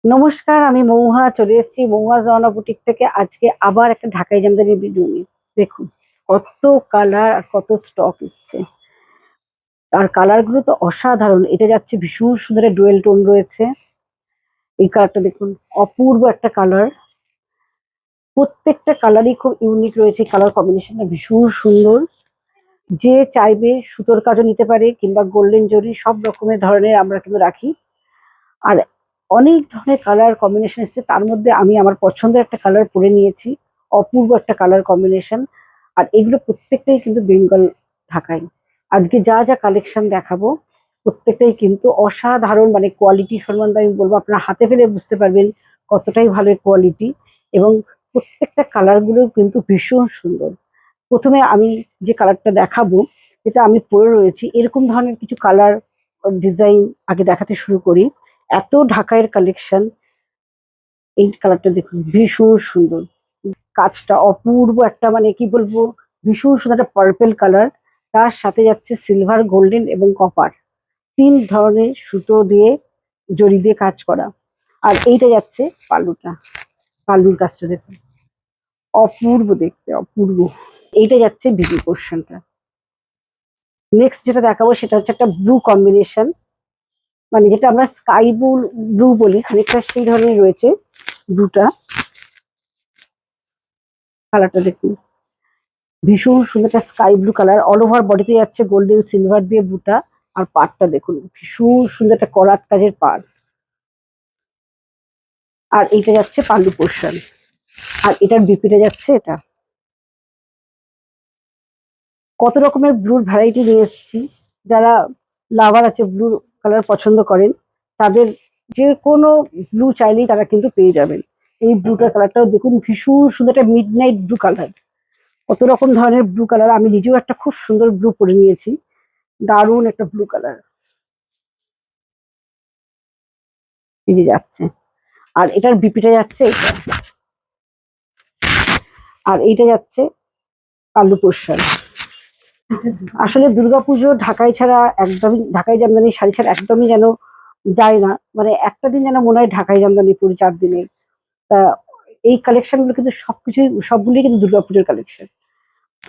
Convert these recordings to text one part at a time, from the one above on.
নমস্কার, আমি মৌহা চলে এসেছি মৌহা জওয়ানা বুটিক থেকে। আজকে আবার একটা ঢাকাই জামদানি ভিডিও নিয়ে। দেখুন কত কালার আর কত স্টক এসছে, আর কালার গুলো তো অসাধারণ। এটা যাচ্ছে ভীষণ সুন্দর, ডুয়েল টোন রয়েছে। এই কালারটা দেখুন, অপূর্ব একটা কালার। প্রত্যেকটা কালারই খুব ইউনিক রয়েছে, কালার কম্বিনেশনটা ভীষণ সুন্দর। যে চাইবে সুতোর কাজও নিতে পারে, কিংবা গোল্ডেন জরি, সব রকমের ধরনের আমরা কিন্তু রাখি। আর অনেক ধরনের কালার কম্বিনেশন এসেছে, তার মধ্যে আমি আমার পছন্দের একটা কালার পরে নিয়েছি। অপূর্ব একটা কালার কম্বিনেশন। আর এগুলো প্রত্যেকটাই কিন্তু বেঙ্গল ঢাকাই। আজকে যা যা কালেকশন দেখাবো প্রত্যেকটাই কিন্তু অসাধারণ, মানে কোয়ালিটি সম্বন্ধে আমি বলবো, আপনারা হাতে পেলে বুঝতে পারবেন কতটাই ভালো কোয়ালিটি। এবং প্রত্যেকটা কালার গুলো কিন্তু ভীষণ সুন্দর। প্রথমে আমি যে কালারটা দেখাবো, যেটা আমি পরে রয়েছি, এরকম ধরনের কিছু কালার ডিজাইন আগে দেখাতে শুরু করি। এত ঢাকাইয়ের কালেকশন। এই কালারটা দেখুন, ভীষণ সুন্দর। কাজটা অপূর্ব একটা, মানে কি বলবো, ভীষণ সুন্দর একটা পার্পেল কালার। তার সাথে যাচ্ছে সিলভার, গোল্ডেন এবং কপার, তিন ধরনের সুতো দিয়ে, জড়ি দিয়ে কাজ করা। আর এইটা যাচ্ছে পাল্লুটা। পাল্লুর কাজটা দেখুন, অপূর্ব দেখতে, অপূর্ব। এইটা যাচ্ছে বিপি পোর্শনটা। নেক্সট যেটা দেখাবো সেটা হচ্ছে একটা ব্লু কম্বিনেশন, মানে যেটা আমরা স্কাই ব্লু বলি, খানিকটা সেই ধরনের রয়েছে ব্লুটা। কালারটা দেখুন, ভীষণ সুন্দর একটা sky blue colour. All over বডিতে যাচ্ছে গোল্ডেন সিলভার দিয়ে বুটা। আর পাড়টা দেখুন, ভীষণ সুন্দর একটা করাত কাজের পাড়। আর এইটা যাচ্ছে পাল্লু পোর্শন। আর এটার বিপিটা যাচ্ছে এটা। কত রকমের ব্লুর ভ্যারাইটি নিয়ে এসেছি। যারা লাভার আছে, ব্লু কালার পছন্দ করেন, তাদের যে কোনো ব্লু চাইলেই তারা কিন্তু পেয়ে যাবেন। এই ব্লুটার কালারটাও দেখুন, ভীষণ সুন্দর একটা মিড নাইট ব্লু কালার। কত রকম ধরনের ব্লু কালার, আমি নিজেও একটা খুব সুন্দর ব্লু পরে নিয়েছি। দারুণ একটা ব্লু কালার। এই যে যাচ্ছে। আর এটার বিপিটা যাচ্ছে এটা। আর এইটা যাচ্ছে পাল্লু পোর্শন। আসলে দুর্গাপুজো ঢাকাই ছাড়া একদমই, ঢাকাই জামদানি শাড়ি ছাড়া একদমই যেন যায় না। মানে একটা দিন যেন মনে হয় ঢাকাই জামদানি পুরো 4 দিনের। তা এই কালেকশন গুলো কিন্তু সবকিছুই, সবগুলোই কিন্তু দুর্গাপুজোর কালেকশন।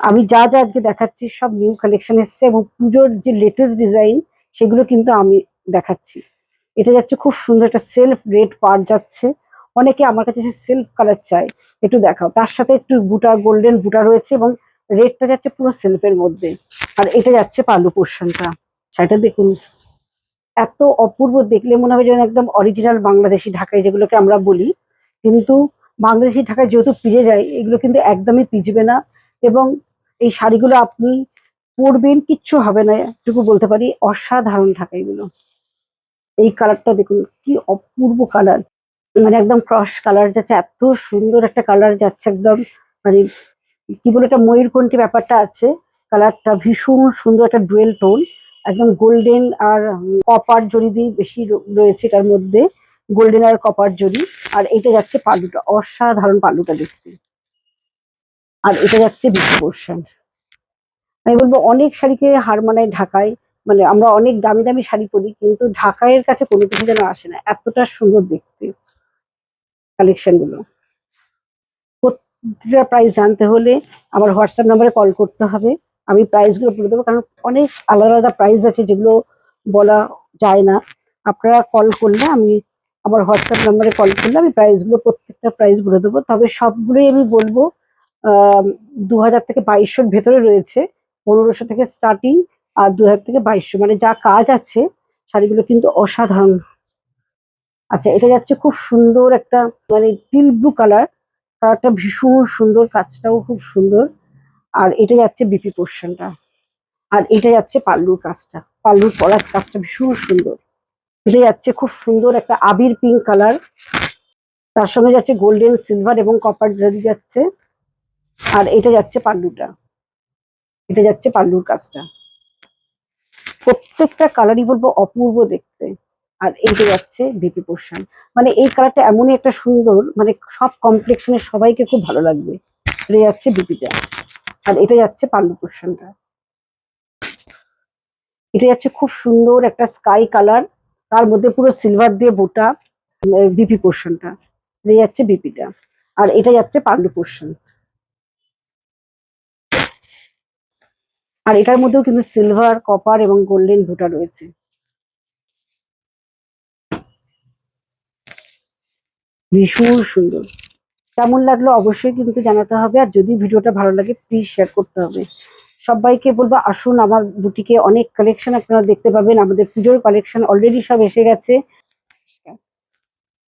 আমি যা যা আজকে দেখাচ্ছি সব নিউ কালেকশন এসছে, এবং পুজোর যে লেটেস্ট ডিজাইন সেগুলো কিন্তু আমি দেখাচ্ছি। এটা যাচ্ছে খুব সুন্দর একটা সেলফ রেড পাড় যাচ্ছে। অনেকে আমার কাছে সেলফ কালার চাই, একটু দেখাও। তার সাথে একটু বুটা, গোল্ডেন বুটা রয়েছে, এবং রেডটা যাচ্ছে পুরো সেলফের মধ্যে। আর এটা যাচ্ছে পাল্লু পোর্শনটা। শাড়িটা দেখুন, এত অপূর্ব, দেখলে মনে হয় যেন একদম অরিজিনাল বাংলাদেশি ঢাকাই যেগুলোকে আমরা বলি। কিন্তু বাংলাদেশি ঢাকায় যেহেতু পিজে যায়, এগুলো কিন্তু একদমই পিজবে না। এবং এই শাড়িগুলো আপনি পরবেন, কিচ্ছু হবে না, এটুকু বলতে পারি। অসাধারণ ঢাকাই এগুলো। এই কালারটা দেখুন, কি অপূর্ব কালার। মানে একদম ক্রস কালার যাচ্ছে, এত সুন্দর একটা কালার যাচ্ছে একদম। মানে কি বলে, একটা ময়ূরকণ্ঠী ব্যাপারটা আছে। কালারটা ভীষণ সুন্দর, একটা ডুয়েল টোন। একদম গোল্ডেন আর কপার জড়ি দিয়ে বেশি রয়েছে এটার মধ্যে। গোল্ডেন আর কপার জড়ি। আর এটা যাচ্ছে পাল্লুটা, অসাধারণ পাল্লুটা দেখতে। আর এটা যাচ্ছে বিপি পোর্শন। আমি বলবো অনেক শাড়িকে হার মানায় ঢাকায়। মানে আমরা অনেক দামি দামি শাড়ি পরি, কিন্তু ঢাকাইয়ের কাছে কোনো কিছু যেন আসে না, এতটা সুন্দর দেখতে কালেকশন গুলো। প্রত্যেকটা প্রাইস জানতে হলে আমার হোয়াটসঅ্যাপ নাম্বারে কল করতে হবে। আমি প্রাইস গুলো বলে দেবো, কারণ অনেক আলাদা আলাদা প্রাইস আছে যেগুলো বলা যায় না। আপনারা কল করলে, আমি আমার হোয়াটসঅ্যাপ নাম্বারে কল করলে আমি প্রাইস গুলো, প্রত্যেকটা প্রাইস বলে দেবো। তবে সবগুলোই আমি বলবো 2000 থেকে 2200-র ভেতরে রয়েছে। 1500 থেকে স্টার্টিং, আর 2000 থেকে 2200, মানে যা কাজ আছে শাড়িগুলো কিন্তু অসাধারণ। আচ্ছা, এটা যাচ্ছে খুব সুন্দর একটা, মানে টিল ব্লু কালার। কালারটা ভীষণ সুন্দর, কাজটাও খুব সুন্দর। আর এটা যাচ্ছে বিপি পোর্শনটা। আর এটা যাচ্ছে পাল্লুর কাজটা। পাল্লুর পলার কাজটা ভীষণ সুন্দর। এটা যাচ্ছে খুব সুন্দর একটা আবির পিঙ্ক কালার। তার সঙ্গে যাচ্ছে গোল্ডেন, সিলভার এবং কপার জরি যাচ্ছে। আর এটা যাচ্ছে পাল্লুটা। এটা যাচ্ছে পাল্লুর কাজটা। প্রত্যেকটা কালারই বলবো অপূর্ব দেখতে। আর এইটা যাচ্ছে বিপি পোর্শন। মানে এই কালারটা এমনই একটা সুন্দর, মানে সব কমপ্লেক্সনের সবাইকে খুব ভালো লাগবে। এটা যাচ্ছে বিপিটা। আর এটা যাচ্ছে পাল্লু পোর্শনটা। এটা যাচ্ছে খুব সুন্দর একটা স্কাই কালার, তার মধ্যে পুরো সিলভার দিয়ে বুটা। বিপি পোর্শনটা, এই যাচ্ছে বিপিটা, আর এটা যাচ্ছে পাল্লু পোর্শন। আর এটার মধ্যেও কিন্তু সিলভার, কপার এবং গোল্ডেন বুটা রয়েছে। ভীষণ সুন্দর। কেমন লাগলো অবশ্যই কিন্তু জানাতে হবে, আর যদি ভিডিওটা ভালো লাগে প্লিজ শেয়ার করতে হবে। সবাইকে বলবো আসুন আমার বুটিকে, অনেক কালেকশন আপনারা দেখতে পাবেন। আমাদের পুজোর কালেকশন অলরেডি সব এসে গেছে।